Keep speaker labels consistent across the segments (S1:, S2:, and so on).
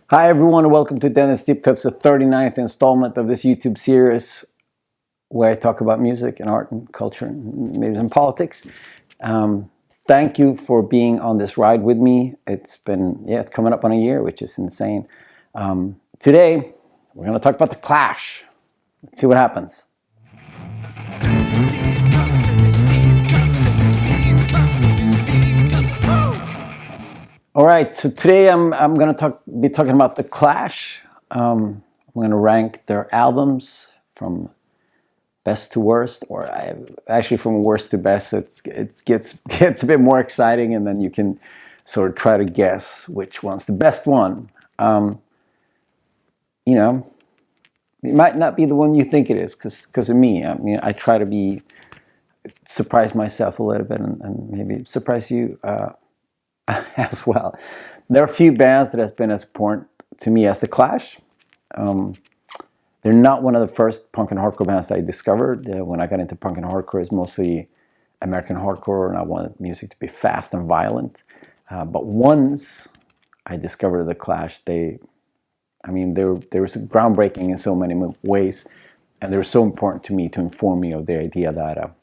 S1: Hi everyone, and welcome to Dennis Deep Cuts, the 39th installment of this YouTube series where I talk about music and art and culture and maybe some politics. Thank you for being on this ride with me. It's coming up on a year, which is insane. Today, we're going to talk about the Clash. Let's see what happens. All right, so today I'm going to be talking about the Clash. I'm going to rank their albums from best to worst, or actually from worst to best. It gets a bit more exciting, and then you can sort of try to guess which one's the best one. It might not be the one you think it is because of me. I mean, I try to surprise myself a little bit and maybe surprise you as well. There are a few bands that has been as important to me as the Clash. They're not one of the first punk and hardcore bands that I discovered. When I got into punk and hardcore, it's mostly American hardcore, and I wanted music to be fast and violent. But once I discovered the Clash, they were groundbreaking in so many ways, and they were so important to me to inform me of the idea that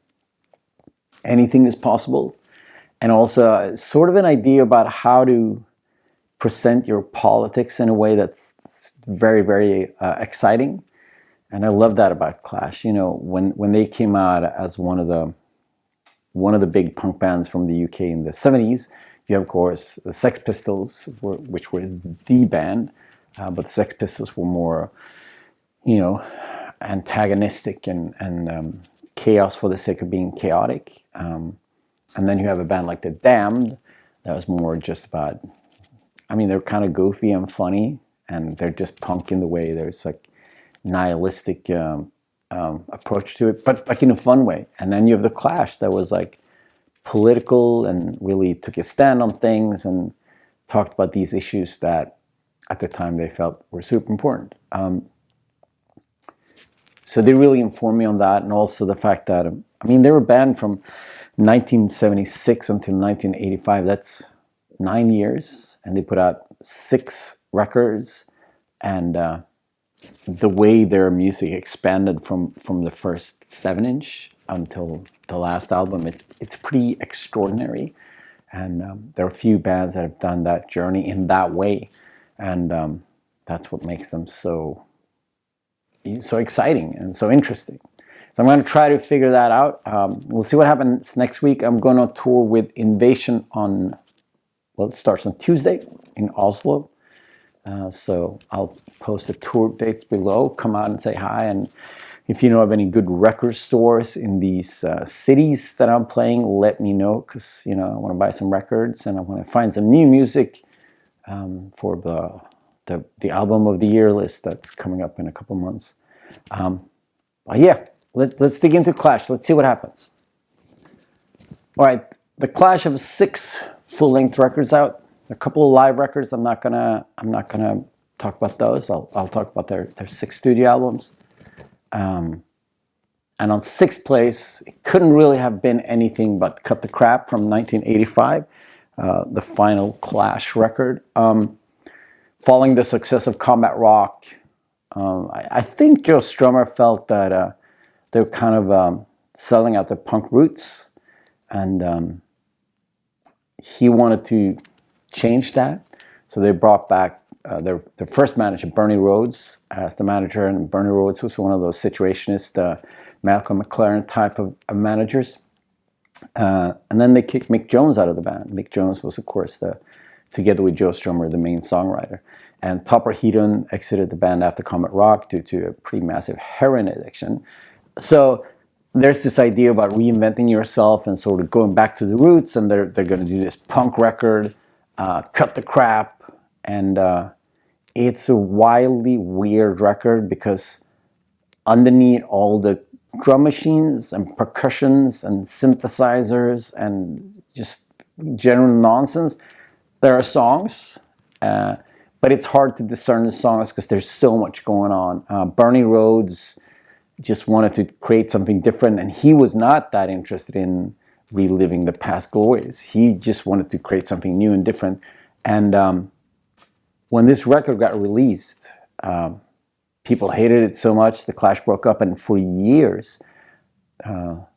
S1: anything is possible, and also sort of an idea about how to present your politics in a way that's very, very exciting. And I love that about Clash. You know, when they came out as one of the big punk bands from the UK in the 70s, you have, of course, the Sex Pistols, which were the band, but the Sex Pistols were more, antagonistic and chaos for the sake of being chaotic. And then you have a band like The Damned that was more just about, they're kind of goofy and funny, and they're just punk in the way there's like nihilistic approach to it, but like in a fun way. And then you have the Clash that was like political and really took a stand on things and talked about these issues that at the time they felt were super important. So they really informed me on that, and also the fact that they were banned from 1976 until 1985. That's 9 years, and they put out 6 records, and the way their music expanded from the first 7-inch until the last album, it's pretty extraordinary. And there are a few bands that have done that journey in that way, and that's what makes them so exciting and so interesting. So I'm going to try to figure that out. We'll see what happens next week. I'm going to tour with INVSN it starts on Tuesday in Oslo. So I'll post the tour dates below. Come out and say hi. And if you know of any good record stores in these cities that I'm playing, let me know, because I want to buy some records and I want to find some new music for the album of the year list that's coming up in a couple months. But yeah, let's dig into Clash. Let's see what happens. All right, the Clash have 6 full-length records out. A couple of live records. I'm not gonna talk about those. I'll talk about their 6 studio albums. And on 6th place, it couldn't really have been anything but Cut the Crap from 1985, the final Clash record. Following the success of Combat Rock, I think Joe Strummer felt that they were kind of selling out the punk roots, and he wanted to change that. So they brought back their first manager, Bernie Rhodes, as the manager, and Bernie Rhodes was one of those situationist, Malcolm McLaren type of managers. And then they kicked Mick Jones out of the band. Mick Jones was, of course, together with Joe Strummer, the main songwriter. And Topper Headon exited the band after Combat Rock due to a pretty massive heroin addiction. So there's this idea about reinventing yourself and sort of going back to the roots, and they're going to do this punk record, Cut the Crap, and it's a wildly weird record because underneath all the drum machines and percussions and synthesizers and just general nonsense, there are songs, but it's hard to discern the songs because there's so much going on. Bernie Rhodes just wanted to create something different, and he was not that interested in reliving the past glories. He just wanted to create something new and different. And when this record got released, people hated it so much, the Clash broke up, and for years, the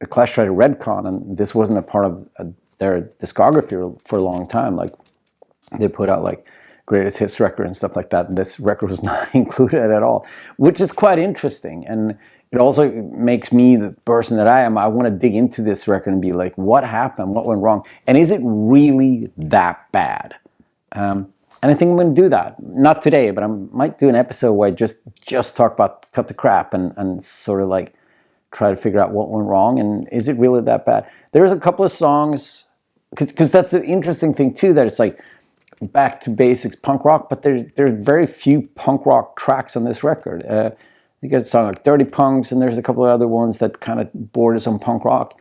S1: Clash tried to retcon, and this wasn't a part of their discography for a long time. Like, they put out like greatest hits record and stuff like that, and this record was not included at all, which is quite interesting. And it also makes me, the person that I am, I want to dig into this record and be like, what happened? What went wrong? And is it really that bad? And I think I'm going to do that. Not today, but I might do an episode where I just talk about Cut the Crap and sort of like try to figure out what went wrong and is it really that bad? There's a couple of songs, because that's the interesting thing too, that it's like back to basics punk rock, but there's very few punk rock tracks on this record. You got a song like Dirty Punks, and there's a couple of other ones that kind of borders on punk rock,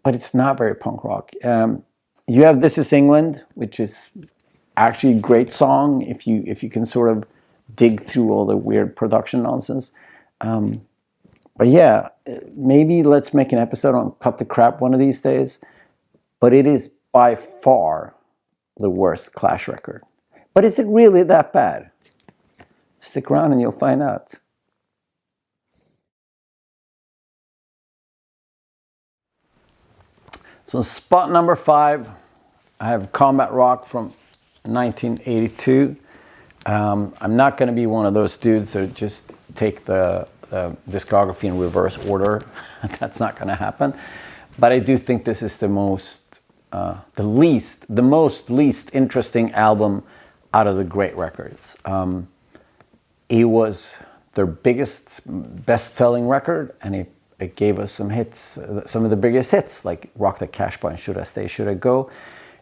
S1: but it's not very punk rock. You have This Is England, which is actually a great song if you can sort of dig through all the weird production nonsense. But yeah, maybe let's make an episode on Cut the Crap one of these days. But it is by far the worst Clash record. But is it really that bad? Stick around and you'll find out. So spot number 5, I have Combat Rock from 1982. I'm not going to be one of those dudes that just take the discography in reverse order. That's not going to happen. But I do think this is the most least interesting album out of the great records. It was their biggest, best-selling record, and it gave us some hits, some of the biggest hits, like Rock the Cash Bar and Should I Stay, Should I Go?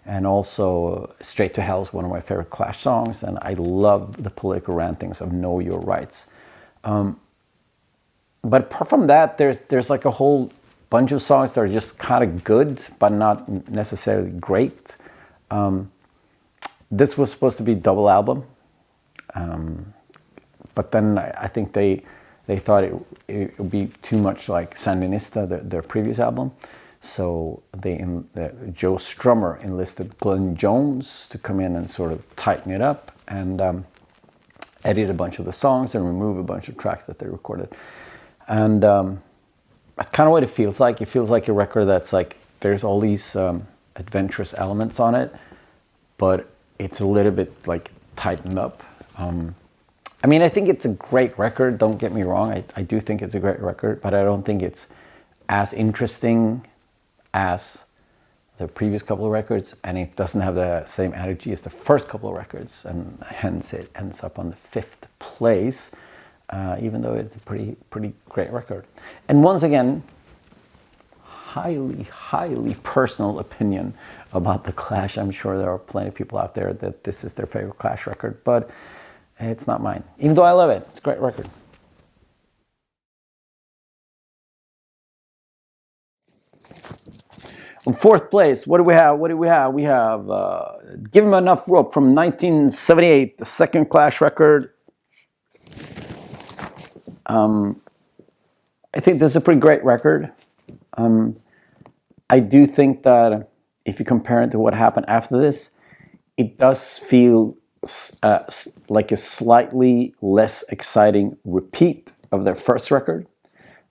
S1: And also Straight to Hell is one of my favorite Clash songs, and I love the political rantings of Know Your Rights. But apart from that, there's like a whole bunch of songs that are just kind of good, but not necessarily great. This was supposed to be a double album, but then I think they thought it would be too much like Sandinista, their previous album. So Joe Strummer enlisted Glenn Jones to come in and sort of tighten it up and edit a bunch of the songs and remove a bunch of tracks that they recorded. And that's kind of what it feels like. It feels like a record that's like, there's all these adventurous elements on it, but it's a little bit like tightened up. I mean, I think it's a great record, don't get me wrong. I do think it's a great record, but I don't think it's as interesting as the previous couple of records, and it doesn't have the same energy as the first couple of records, and hence it ends up on the 5th place. Even though it's a pretty great record. And once again, highly personal opinion about the Clash. I'm sure there are plenty of people out there that this is their favorite Clash record, but it's not mine. Even though I love it, it's a great record. In 4th place, what do we have? We have Give 'Em Enough Rope from 1978, the second Clash record. I think this is a pretty great record. I do think that if you compare it to what happened after this, it does feel like a slightly less exciting repeat of their first record.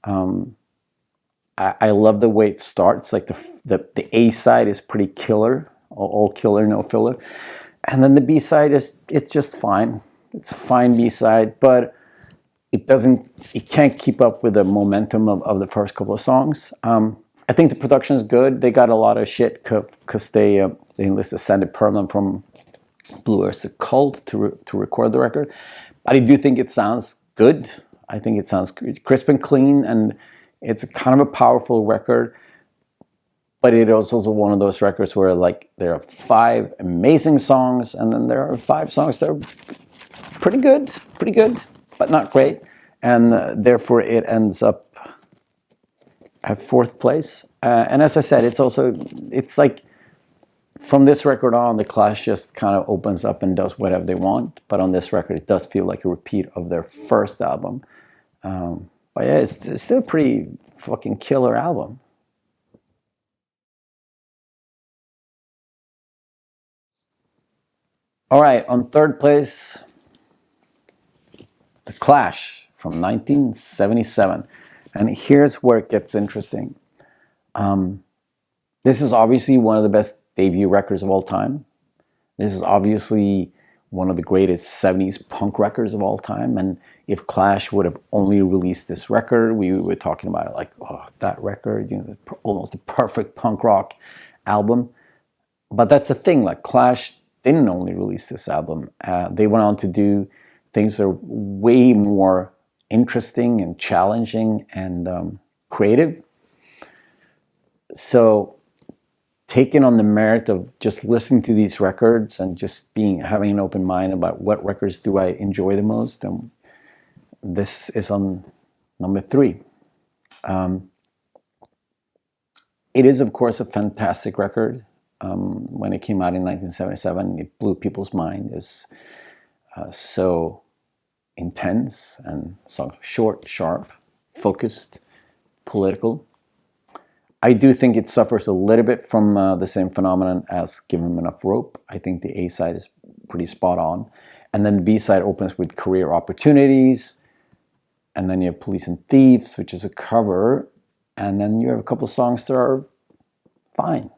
S1: I love the way it starts. Like the A side is pretty killer, all killer, no filler, and then the B side it's just fine. It's a fine B side, but it can't keep up with the momentum of the first couple of songs. I think the production is good. They got a lot of shit because they enlisted Sandy Pearlman from Blue Oyster Cult to record the record. But I do think it sounds good. I think it sounds crisp and clean, and it's kind of a powerful record. But it is also one of those records where like there are 5 amazing songs, and then there are 5 songs that are pretty good, but not great, and therefore it ends up at 4th place. And as I said, it's like from this record on, the Clash just kind of opens up and does whatever they want. But on this record, it does feel like a repeat of their first album. But yeah, it's still a pretty fucking killer album. All right, on third place, The Clash from 1977. And here's where it gets interesting. This is obviously one of the best debut records of all time. This is obviously one of the greatest 70s punk records of all time. And if Clash would have only released this record, we were talking about it like, oh, that record, you know, almost the perfect punk rock album. But that's the thing, like Clash didn't only release this album. They went on to do things that are way more interesting and challenging and creative. So taking on the merit of just listening to these records and just having an open mind about what records do I enjoy the most, this is on number 3. It is, of course, a fantastic record. When it came out in 1977, it blew people's mind. It was so intense and so short, sharp, focused, political. I do think it suffers a little bit from the same phenomenon as Give 'Em Enough Rope. I think the A side is pretty spot on. And then the B side opens with Career Opportunities. And then you have Police and Thieves, which is a cover. And then you have a couple of songs that are fine.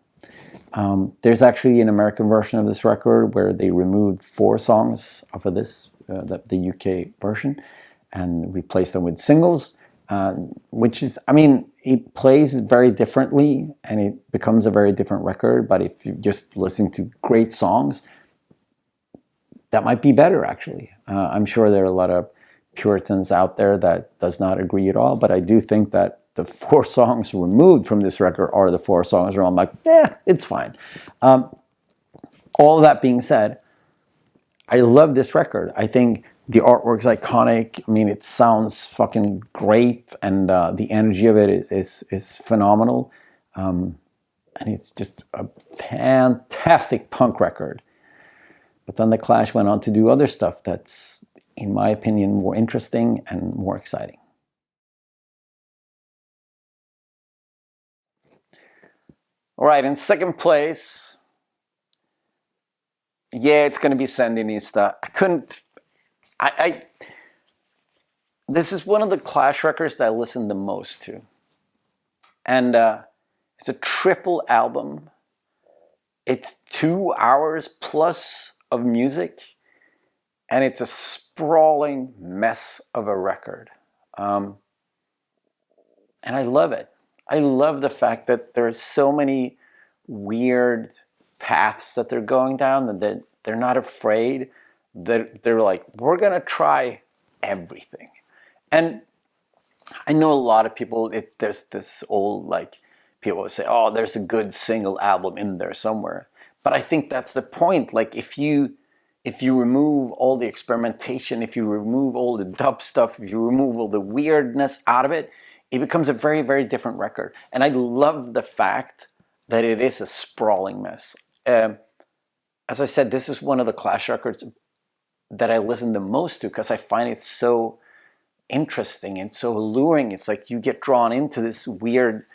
S1: There's actually an American version of this record where they removed 4 songs off of this, the UK version, and replaced them with singles. Which is, I mean, it plays very differently and it becomes a very different record. But if you're just listening to great songs, that might be better, actually. I'm sure there are a lot of Puritans out there that does not agree at all. But I do think that the 4 songs removed from this record are the 4 songs where I'm like, yeah, it's fine. All that being said, I love this record. I think the artwork's iconic. I mean, it sounds fucking great, and the energy of it is phenomenal. And it's just a fantastic punk record. But then The Clash went on to do other stuff that's, in my opinion, more interesting and more exciting. All right, in second place, yeah, it's going to be Sandinista. This is one of the Clash records that I listen the most to. And it's a triple album. It's 2 hours plus of music. And it's a sprawling mess of a record. And I love it. I love the fact that there are so many weird paths that they're going down, and they're not afraid. They're like, we're going to try everything. And I know a lot of people, there's this old, like, people say, oh, there's a good single album in there somewhere. But I think that's the point. Like, if you remove all the experimentation, if you remove all the dub stuff, if you remove all the weirdness out of it, it becomes a very, very different record. And I love the fact that it is a sprawling mess. As I said, this is one of the Clash records that I listen the most to because I find it so interesting and so alluring. It's like you get drawn into this weird,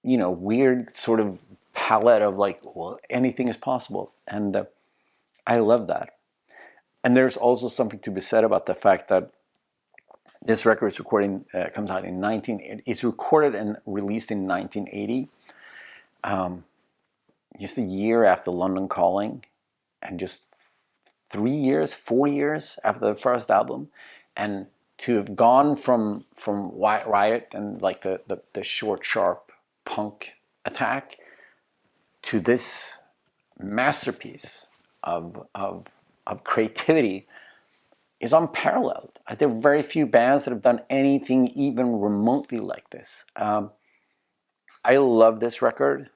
S1: weird sort of palette of like, well, anything is possible. And I love that. And there's also something to be said about the fact that this record is comes out in it's recorded and released in 1980. Just a year after London Calling, and just 4 years after the first album, and to have gone from White Riot and like the short, sharp punk attack to this masterpiece of creativity is unparalleled. There are very few bands that have done anything even remotely like this. I love this record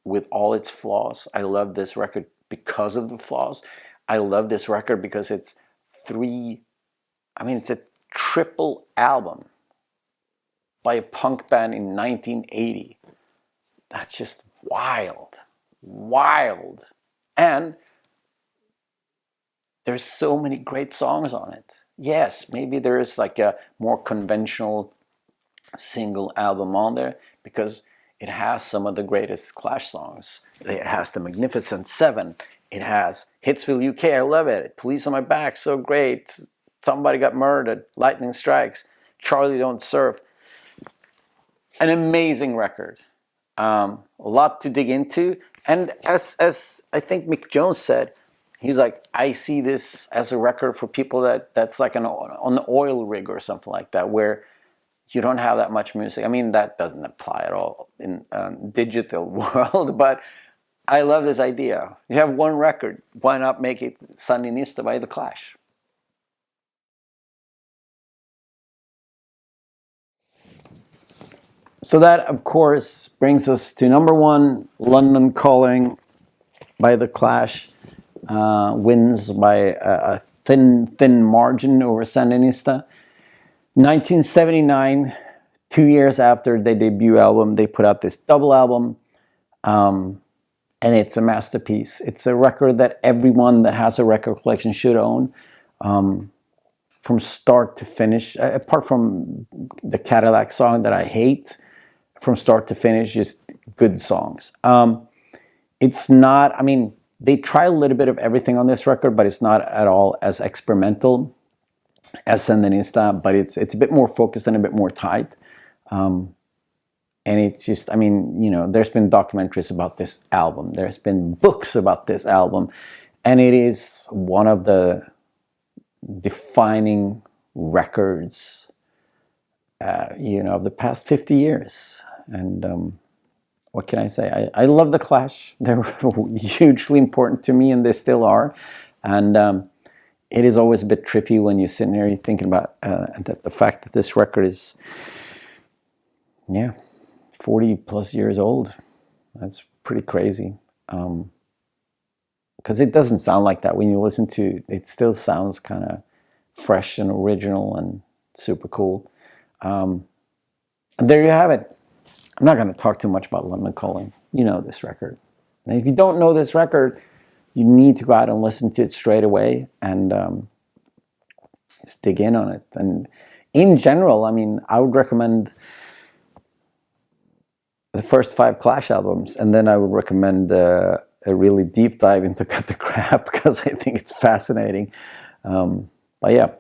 S1: with all its flaws. I love this record because of the flaws. I love this record because it's it's a triple album by a punk band in 1980. That's just wild. And there's so many great songs on it. Yes, maybe there is like a more conventional single album on there because it has some of the greatest Clash songs. It has the Magnificent Seven. It has Hitsville, UK, I love it. Police on My Back, so great. Somebody Got Murdered, Lightning Strikes, Charlie Don't Surf. An amazing record. A lot to dig into. And as I think Mick Jones said, he's like, I see this as a record for people that's like on the oil rig or something like that, where you don't have that much music. I mean, that doesn't apply at all in digital world, but I love this idea. You have one record, why not make it Sandinista by The Clash? So that, of course, brings us to number one, London Calling by The Clash. Wins by a thin margin over Sandinista. 1979, 2 years after their debut album, they put out this double album, and it's a masterpiece. It's a record that everyone that has a record collection should own, from start to finish, apart from the Cadillac song that I hate. From start to finish, just good songs. It's not, I mean, they try a little bit of everything on this record, but it's not at all as experimental as Sandinista, but it's a bit more focused and a bit more tight. And it's just, I mean, you know, there's been documentaries about this album. There's been books about this album. And it is one of the defining records, you know, of the past 50 years. And what can I say? I love The Clash. They're hugely important to me, and they still are. And it is always a bit trippy when you're sitting there thinking about the fact that this record is, 40 plus years old. That's pretty crazy. Because it doesn't sound like that when you listen to it. It still sounds kind of fresh and original and super cool. And there you have it. I'm not going to talk too much about London Calling. You know this record. And if you don't know this record, you need to go out and listen to it straight away and just dig in on it. And in general, I mean, I would recommend the first 5 Clash albums, and then I would recommend a really deep dive into Cut the Crap, because I think it's fascinating. But yeah,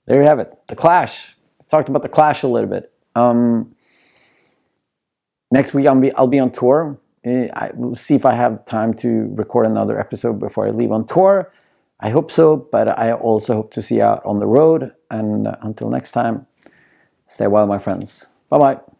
S1: there you have it. The Clash. I talked about The Clash a little bit. Next week I'll be on tour. I will see if I have time to record another episode before I leave on tour. I hope so, but I also hope to see you out on the road. And until next time, stay well, my friends. Bye-bye.